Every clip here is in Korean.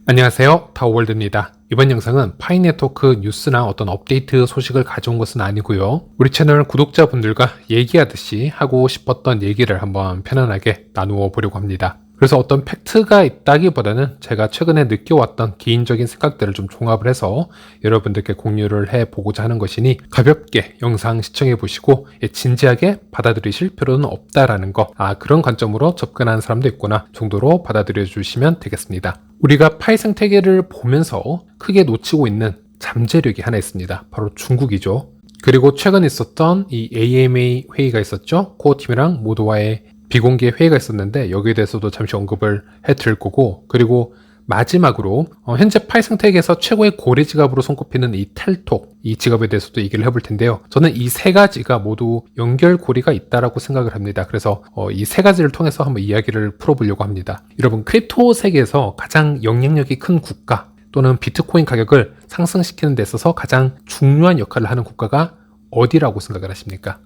안녕하세요, 타워월드입니다. 이번 영상은 파이네트워크 뉴스나 어떤 업데이트 소식을 가져온 것은 아니고요. 우리 채널 구독자분들과 얘기하듯이 하고 싶었던 얘기를 한번 편안하게 나누어 보려고 합니다. 그래서 어떤 팩트가 있다기보다는 제가 최근에 느껴왔던 개인적인 생각들을 좀 종합을 해서 여러분들께 공유를 해보고자 하는 것이니 가볍게 영상 시청해 보시고 진지하게 받아들이실 필요는 없다라는 거, 그런 관점으로 접근하는 사람도 있구나 정도로 받아들여 주시면 되겠습니다. 우리가 파이 생태계를 보면서 크게 놓치고 있는 잠재력이 하나 있습니다. 바로 중국이죠. 그리고 최근 있었던 이 AMA 회의가 있었죠. 코어팀이랑 모두와의 비공개 회의가 있었는데 여기에 대해서도 잠시 언급을 해드릴 거고, 그리고 마지막으로 현재 파이 생태계에서 최고의 고래 지갑으로 손꼽히는 이 텔톡, 이 지갑에 대해서도 얘기를 해볼 텐데요. 저는 이 세 가지가 모두 연결고리가 있다라고 생각을 합니다. 그래서 이 세 가지를 통해서 한번 이야기를 풀어보려고 합니다. 여러분, 크립토 세계에서 가장 영향력이 큰 국가 또는 비트코인 가격을 상승시키는 데 있어서 가장 중요한 역할을 하는 국가가 어디라고 생각을 하십니까?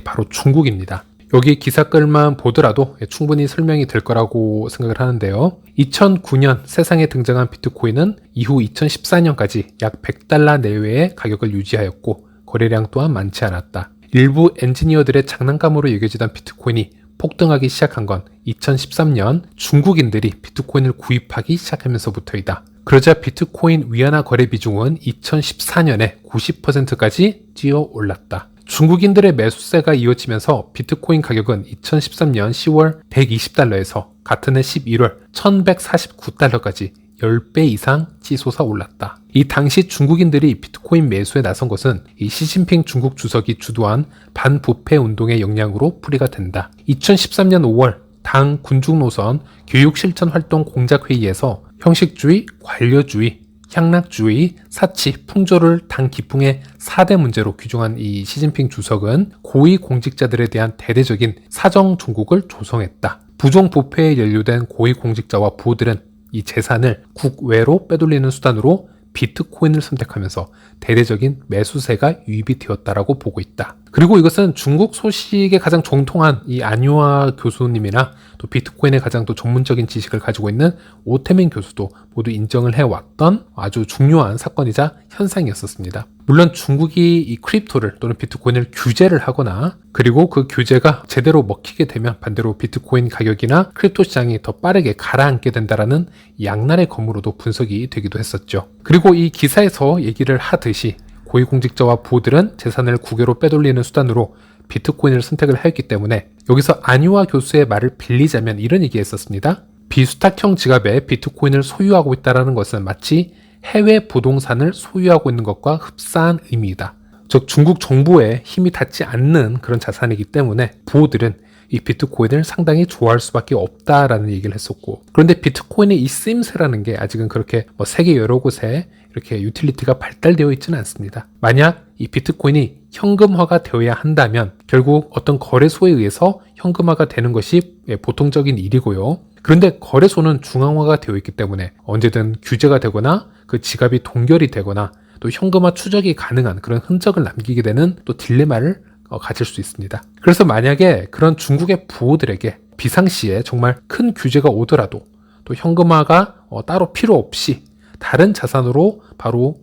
바로 중국입니다. 여기 기사글만 보더라도 충분히 설명이 될 거라고 생각을 하는데요. 2009년 세상에 등장한 비트코인은 이후 2014년까지 약 $100 내외의 가격을 유지하였고 거래량 또한 많지 않았다. 일부 엔지니어들의 장난감으로 여겨지던 비트코인이 폭등하기 시작한 건 2013년 중국인들이 비트코인을 구입하기 시작하면서부터이다. 그러자 비트코인 위안화 거래 비중은 2014년에 90%까지 뛰어 올랐다. 중국인들의 매수세가 이어지면서 비트코인 가격은 2013년 10월 $120에서 같은 해 11월 $1149까지 10배 이상 치솟아 올랐다. 이 당시 중국인들이 비트코인 매수에 나선 것은 이 시진핑 중국 주석이 주도한 반부패 운동의 영향으로 풀이가 된다. 2013년 5월 당 군중 노선 교육실천활동 공작회의에서 형식주의, 관료주의, 향락주의, 사치, 풍조를 당 기풍의 4대 문제로 규정한 이 시진핑 주석은 고위 공직자들에 대한 대대적인 사정 종국을 조성했다. 부정부패에 연루된 고위 공직자와 부호들은 이 재산을 국외로 빼돌리는 수단으로 비트코인을 선택하면서 대대적인 매수세가 유입이 되었다라고 보고 있다. 그리고 이것은 중국 소식에 가장 정통한 이 안유아 교수님이나 또 비트코인에 가장 또 전문적인 지식을 가지고 있는 오태민 교수도 모두 인정을 해왔던 아주 중요한 사건이자 현상이었었습니다. 물론 중국이 이 크립토를 또는 비트코인을 규제를 하거나 그리고 그 규제가 제대로 먹히게 되면 반대로 비트코인 가격이나 크립토 시장이 더 빠르게 가라앉게 된다라는 양날의 검으로도 분석이 되기도 했었죠. 그리고 이 기사에서 얘기를 하듯이 고위공직자와 부호들은 재산을 국외로 빼돌리는 수단으로 비트코인을 선택을 하였기 때문에 여기서 안유아 교수의 말을 빌리자면 이런 얘기했었습니다. 비수탁형 지갑에 비트코인을 소유하고 있다는 것은 마치 해외 부동산을 소유하고 있는 것과 흡사한 의미이다. 즉 중국 정부에 힘이 닿지 않는 그런 자산이기 때문에 부호들은 이 비트코인을 상당히 좋아할 수밖에 없다라는 얘기를 했었고, 그런데 비트코인의 이 쓰임새라는 게 아직은 그렇게 세계 여러 곳에 이렇게 유틸리티가 발달되어 있지는 않습니다. 만약 이 비트코인이 현금화가 되어야 한다면 결국 어떤 거래소에 의해서 현금화가 되는 것이 보통적인 일이고요. 그런데 거래소는 중앙화가 되어 있기 때문에 언제든 규제가 되거나 그 지갑이 동결이 되거나 또 현금화 추적이 가능한 그런 흔적을 남기게 되는 또 딜레마를 가질 수 있습니다. 그래서 만약에 그런 중국의 부호들에게 비상시에 정말 큰 규제가 오더라도 또 현금화가 따로 필요 없이 다른 자산으로 바로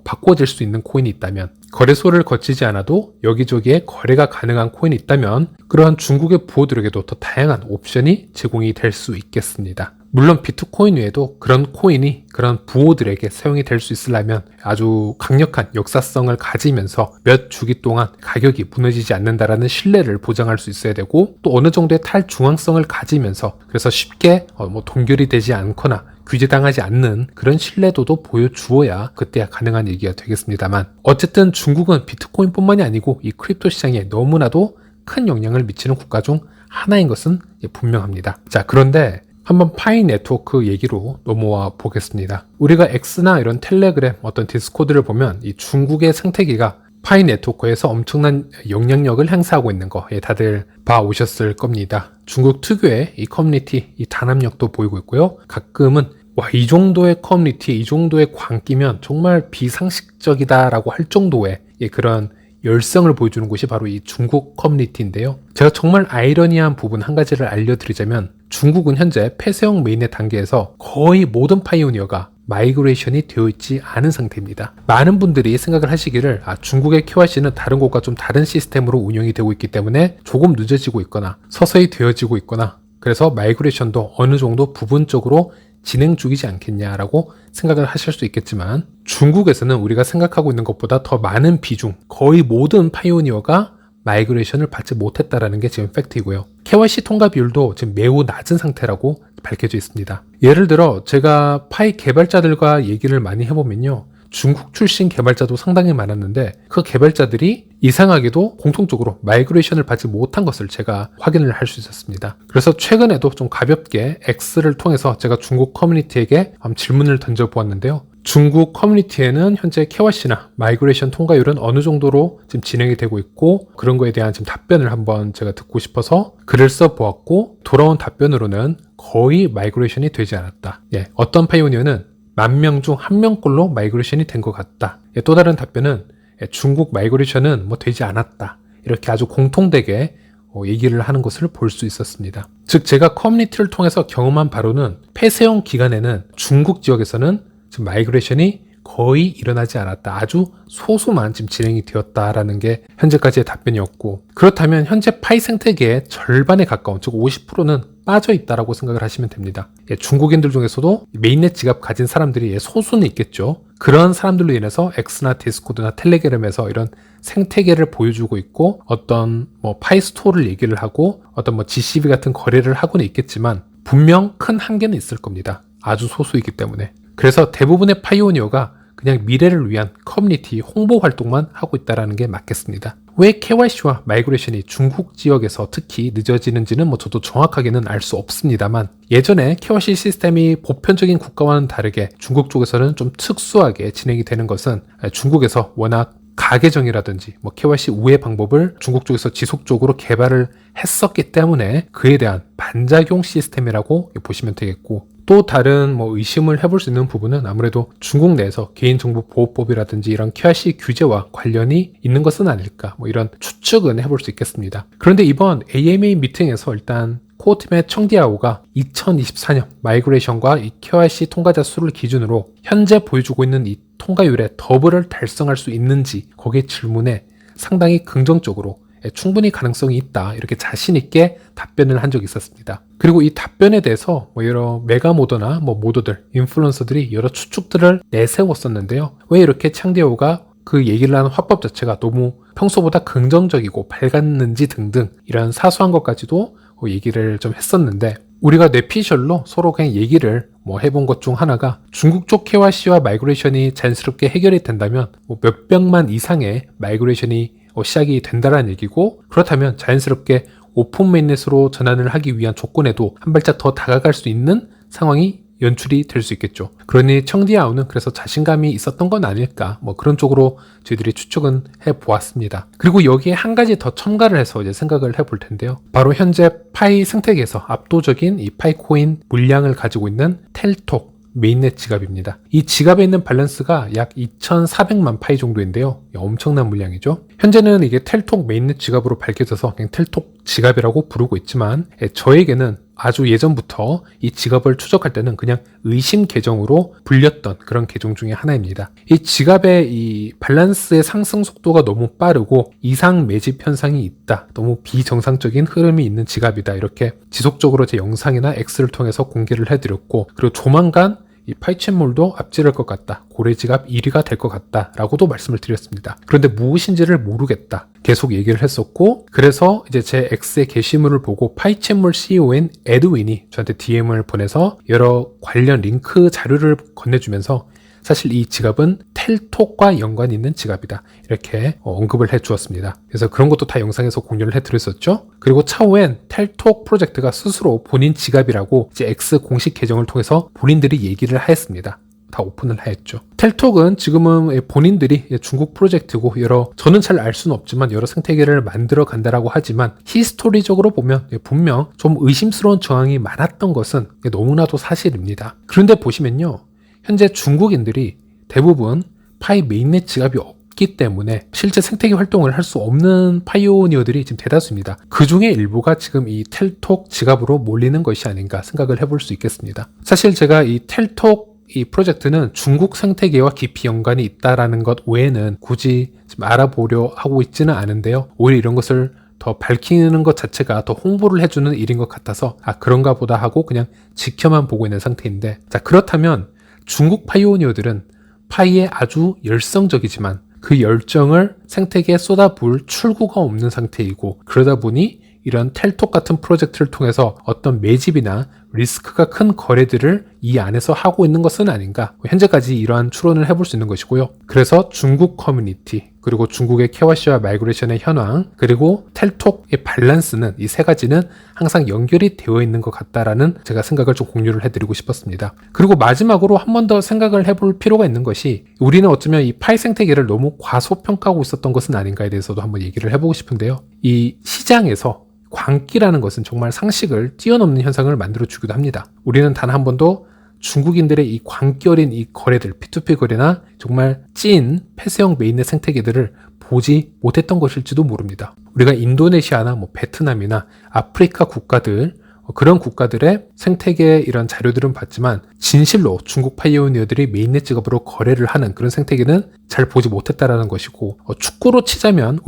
바꿔질 수 있는 코인이 있다면, 거래소를 거치지 않아도 여기저기에 거래가 가능한 코인이 있다면 그러한 중국의 부호들에게도 더 다양한 옵션이 제공이 될 수 있겠습니다. 물론 비트코인 외에도 그런 코인이 그런 부호들에게 사용이 될 수 있으려면 아주 강력한 역사성을 가지면서 몇 주기 동안 가격이 무너지지 않는다라는 신뢰를 보장할 수 있어야 되고, 또 어느 정도의 탈중앙성을 가지면서 그래서 쉽게 동결이 되지 않거나 규제당하지 않는 그런 신뢰도도 보여주어야 그때야 가능한 얘기가 되겠습니다만, 어쨌든 중국은 비트코인뿐만이 아니고 이 크립토 시장에 너무나도 큰 영향을 미치는 국가 중 하나인 것은 분명합니다. 자, 그런데 한번 파이 네트워크 얘기로 넘어와 보겠습니다. 우리가 X나 이런 텔레그램, 어떤 디스코드를 보면 이 중국의 생태계가 파이 네트워크에서 엄청난 영향력을 행사하고 있는 거 다들 봐오셨을 겁니다. 중국 특유의 이 커뮤니티, 이 단합력도 보이고 있고요. 가끔은 이 정도의 커뮤니티, 이 정도의 광기면 정말 비상식적이다라고 할 정도의 그런 열성을 보여주는 곳이 바로 이 중국 커뮤니티인데요. 제가 정말 아이러니한 부분 한 가지를 알려드리자면, 중국은 현재 폐쇄형 메인넷 단계에서 거의 모든 파이오니어가 마이그레이션이 되어 있지 않은 상태입니다. 많은 분들이 생각을 하시기를 중국의 KYC는 다른 곳과 좀 다른 시스템으로 운영이 되고 있기 때문에 조금 늦어지고 있거나 서서히 되어지고 있거나 그래서 마이그레이션도 어느 정도 부분적으로 진행 중이지 않겠냐라고 생각을 하실 수 있겠지만 중국에서는 우리가 생각하고 있는 것보다 더 많은 비중, 거의 모든 파이오니어가 마이그레이션을 받지 못했다라는 게 지금 팩트이고요. KYC 통과 비율도 지금 매우 낮은 상태라고 밝혀져 있습니다. 예를 들어 제가 파이 개발자들과 얘기를 많이 해보면요. 중국 출신 개발자도 상당히 많았는데 그 개발자들이 이상하게도 공통적으로 마이그레이션을 받지 못한 것을 제가 확인을 할 수 있었습니다. 그래서 최근에도 좀 가볍게 X를 통해서 제가 중국 커뮤니티에게 질문을 던져보았는데요. 중국 커뮤니티에는 현재 KYC나 마이그레이션 통과율은 어느 정도로 지금 진행이 되고 있고 그런 거에 대한 지금 답변을 한번 제가 듣고 싶어서 글을 써보았고 돌아온 답변으로는 거의 마이그레이션이 되지 않았다. 어떤 파이오니어는 10,000명 중 1명꼴로 마이그레이션이 된 것 같다. 또 다른 답변은 중국 마이그레이션은 되지 않았다. 이렇게 아주 공통되게 얘기를 하는 것을 볼 수 있었습니다. 즉 제가 커뮤니티를 통해서 경험한 바로는 폐쇄형 기간에는 중국 지역에서는 지금 마이그레이션이 거의 일어나지 않았다. 아주 소수만 지금 진행이 되었다라는 게 현재까지의 답변이었고 그렇다면 현재 파이 생태계의 절반에 가까운 즉 50%는 빠져 있다라고 생각을 하시면 됩니다. 중국인들 중에서도 메인넷 지갑 가진 사람들이 소수는 있겠죠. 그런 사람들로 인해서 X나 디스코드나 텔레그램에서 이런 생태계를 보여주고 있고 어떤 파이 스토어를 얘기를 하고 어떤 GCB 같은 거래를 하고는 있겠지만 분명 큰 한계는 있을 겁니다. 아주 소수이기 때문에. 그래서 대부분의 파이오니어가 그냥 미래를 위한 커뮤니티 홍보 활동만 하고 있다는 게 맞겠습니다. 왜 KYC와 마이그레이션이 중국 지역에서 특히 늦어지는지는 저도 정확하게는 알 수 없습니다만 예전에 KYC 시스템이 보편적인 국가와는 다르게 중국 쪽에서는 좀 특수하게 진행이 되는 것은 중국에서 워낙 가계정이라든지 KYC 우회 방법을 중국 쪽에서 지속적으로 개발을 했었기 때문에 그에 대한 반작용 시스템이라고 보시면 되겠고 또 다른 의심을 해볼 수 있는 부분은 아무래도 중국 내에서 개인정보보호법이라든지 이런 KYC 규제와 관련이 있는 것은 아닐까 이런 추측은 해볼 수 있겠습니다. 그런데 이번 AMA 미팅에서 일단 코어팀의 청디아오가 2024년 마이그레이션과 이 KYC 통과자 수를 기준으로 현재 보여주고 있는 이 통과율의 더블을 달성할 수 있는지 거기에 질문에 상당히 긍정적으로 충분히 가능성이 있다 이렇게 자신 있게 답변을 한 적이 있었습니다. 그리고 이 답변에 대해서 여러 메가모더나 모더들, 인플루언서들이 여러 추측들을 내세웠었는데요. 왜 이렇게 창디아오가 그 얘기를 하는 화법 자체가 너무 평소보다 긍정적이고 밝았는지 등등 이런 사소한 것까지도 얘기를 좀 했었는데 우리가 뇌피셜로 서로 그냥 얘기를 해본 것 중 하나가 중국 쪽 KYC와 마이그레이션이 자연스럽게 해결이 된다면 몇백만 이상의 마이그레이션이 시작이 된다라는 얘기고 그렇다면 자연스럽게 오픈 메인넷으로 전환을 하기 위한 조건에도 한 발짝 더 다가갈 수 있는 상황이 연출이 될 수 있겠죠. 그러니 청디아오는 그래서 자신감이 있었던 건 아닐까 그런 쪽으로 저희들이 추측은 해보았습니다. 그리고 여기에 한 가지 더 첨가를 해서 이제 생각을 해볼 텐데요. 바로 현재 파이 생태계에서 압도적인 이 파이코인 물량을 가지고 있는 텔톡 메인넷 지갑입니다. 이 지갑에 있는 밸런스가 약 2,400만 파이 정도인데요. 엄청난 물량이죠. 현재는 이게 텔톡 메인넷 지갑으로 밝혀져서 그냥 텔톡 지갑이라고 부르고 있지만 저에게는 아주 예전부터 이 지갑을 추적할 때는 그냥 의심 계정으로 불렸던 그런 계정 중에 하나입니다. 이 지갑의 이 밸런스의 상승 속도가 너무 빠르고 이상 매집 현상이 있다. 너무 비정상적인 흐름이 있는 지갑이다. 이렇게 지속적으로 제 영상이나 X를 통해서 공개를 해드렸고 그리고 조만간 이 파이챗몰도 앞지를 것 같다. 고래지갑 1위가 될 것 같다. 라고도 말씀을 드렸습니다. 그런데 무엇인지를 모르겠다. 계속 얘기를 했었고 그래서 이제 제 X의 게시물을 보고 파이챗몰 CEO인 에드윈이 저한테 DM을 보내서 여러 관련 링크 자료를 건네주면서 사실 이 지갑은 텔톡과 연관이 있는 지갑이다. 이렇게 언급을 해주었습니다. 그래서 그런 것도 다 영상에서 공유를 해드렸었죠. 그리고 차후엔 텔톡 프로젝트가 스스로 본인 지갑이라고 이제 X 공식 계정을 통해서 본인들이 얘기를 하였습니다. 다 오픈을 하였죠. 텔톡은 지금은 본인들이 중국 프로젝트고 저는 잘 알 수는 없지만 여러 생태계를 만들어 간다라고 하지만 히스토리적으로 보면 분명 좀 의심스러운 정황이 많았던 것은 너무나도 사실입니다. 그런데 보시면요. 현재 중국인들이 대부분 파이 메인넷 지갑이 없기 때문에 실제 생태계 활동을 할 수 없는 파이오니어들이 지금 대다수입니다. 그 중에 일부가 지금 이 텔톡 지갑으로 몰리는 것이 아닌가 생각을 해볼 수 있겠습니다. 사실 제가 이 텔톡 이 프로젝트는 중국 생태계와 깊이 연관이 있다라는 것 외에는 굳이 좀 알아보려 하고 있지는 않은데요. 오히려 이런 것을 더 밝히는 것 자체가 더 홍보를 해주는 일인 것 같아서 그런가 보다 하고 그냥 지켜만 보고 있는 상태인데, 자, 그렇다면 중국 파이오니어들은 파이에 아주 열성적이지만 그 열정을 생태계에 쏟아부을 출구가 없는 상태이고, 그러다 보니 이런 텔톡 같은 프로젝트를 통해서 어떤 매집이나 리스크가 큰 거래들을 이 안에서 하고 있는 것은 아닌가, 현재까지 이러한 추론을 해볼 수 있는 것이고요. 그래서 중국 커뮤니티, 그리고 중국의 KYC와 마이그레이션의 현황, 그리고 텔톡의 밸런스는, 이 세 가지는 항상 연결이 되어 있는 것 같다라는 제가 생각을 좀 공유를 해드리고 싶었습니다. 그리고 마지막으로 한 번 더 생각을 해볼 필요가 있는 것이, 우리는 어쩌면 이 파이 생태계를 너무 과소평가하고 있었던 것은 아닌가에 대해서도 한번 얘기를 해보고 싶은데요. 이 시장에서 광기라는 것은 정말 상식을 뛰어넘는 현상을 만들어주기도 합니다. 우리는 단 한 번도 중국인들의 이 광기 어린 이 거래들, P2P 거래나 정말 찐 폐쇄형 메인넷 생태계들을 보지 못했던 것일지도 모릅니다. 우리가 인도네시아나 베트남이나 아프리카 국가들, 그런 국가들의 생태계 이런 자료들은 봤지만 진실로 중국 파이오니어들이 메인넷 직업으로 거래를 하는 그런 생태계는 잘 보지 못했다라는 것이고, 축구로 치자면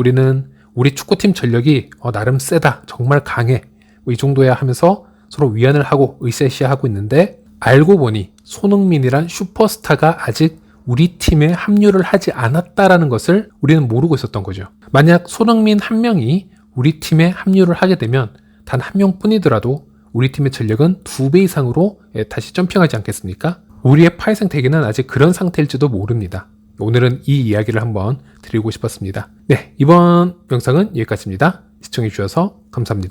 우리 축구팀 전력이 나름 세다, 정말 강해, 이 정도야 하면서 서로 위안을 하고 으쌰으쌰하고 있는데, 알고 보니 손흥민이란 슈퍼스타가 아직 우리 팀에 합류를 하지 않았다라는 것을 우리는 모르고 있었던 거죠. 만약 손흥민 한 명이 우리 팀에 합류를 하게 되면 단 한 명뿐이더라도 우리 팀의 전력은 2배 이상으로 다시 점핑하지 않겠습니까? 우리의 파이 생태계는 아직 그런 상태일지도 모릅니다. 오늘은 이 이야기를 한번 드리고 싶었습니다. 네, 이번 영상은 여기까지입니다. 시청해주셔서 감사합니다.